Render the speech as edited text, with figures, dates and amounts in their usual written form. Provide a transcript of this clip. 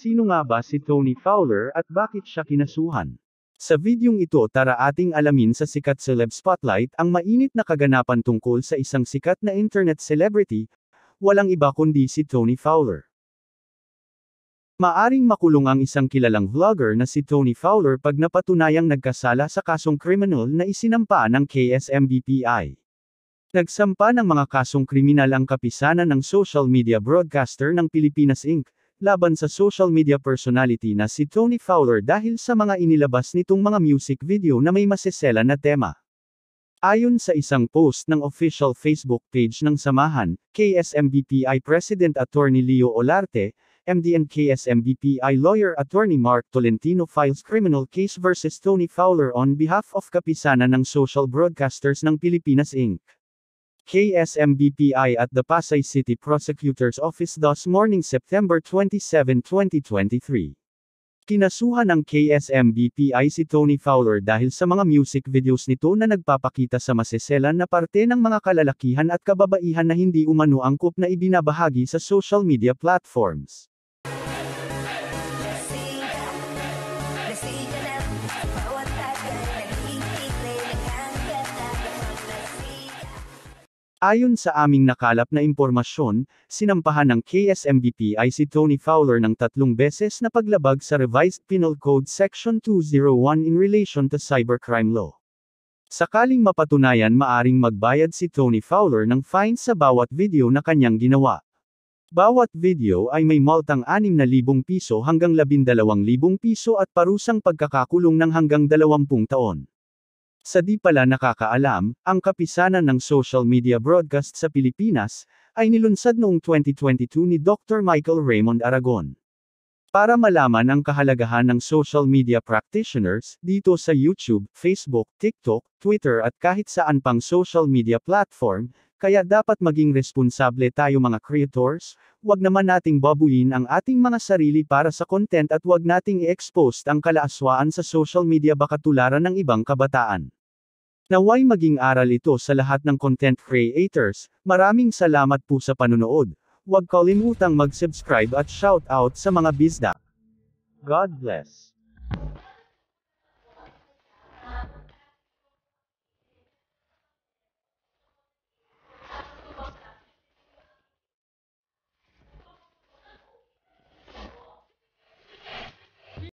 Sino nga ba si Tony Fowler at bakit siya kinasuhan? Sa videong ito tara ating alamin sa Sikat Celeb Spotlight ang mainit na kaganapan tungkol sa isang sikat na internet celebrity, walang iba kundi si Tony Fowler. Maaring makulong ang isang kilalang vlogger na si Tony Fowler pag napatunayang nagkasala sa kasong kriminal na isinampa ng KSMBPI. Nagsampa ng mga kasong kriminal ang kapisanan ng social media broadcaster ng Pilipinas Inc. laban sa social media personality na si Tony Fowler dahil sa mga inilabas nitong mga music video na may masesela na tema. Ayon sa isang post ng official Facebook page ng samahan, KSMBPI President Attorney Leo Olarte, MD and KSMBPI lawyer Attorney Mark Tolentino files criminal case versus Tony Fowler on behalf of kapisanan ng social broadcasters ng Pilipinas Inc. KSMBPI at the Pasay City Prosecutor's Office thus morning September 27, 2023. Kinasuhan ng KSMBPI si Tony Fowler dahil sa mga music videos nito na nagpapakita sa maseselan na parte ng mga kalalakihan at kababaihan na hindi umano angkop na ibinabahagi sa social media platforms. Ayon sa aming nakalap na impormasyon, sinampahan ng KSMBPI si Tony Fowler ng 3 beses na paglabag sa Revised Penal Code Section 201 in relation to cybercrime law. Sakaling mapatunayan maaring magbayad si Tony Fowler ng fine sa bawat video na kanyang ginawa. Bawat video ay may multang 6,000 piso hanggang 12,000 piso at parusang pagkakakulong ng hanggang 20 taon. Sa di pala nakakaalam, ang kapisanan ng social media broadcast sa Pilipinas, ay nilunsad noong 2022 ni Dr. Michael Raymond Aragon. Para malaman ang kahalagahan ng social media practitioners, dito sa YouTube, Facebook, TikTok, Twitter at kahit saan pang social media platform, kaya dapat maging responsable tayo mga creators, wag naman nating babuin ang ating mga sarili para sa content at wag nating i-expose ang kalaaswaan sa social media baka tularan ng ibang kabataan. Naway maging aral ito sa lahat ng content creators, maraming salamat po sa panunood. Huwag kalimutang mag-subscribe at shout out sa mga bisda. God bless.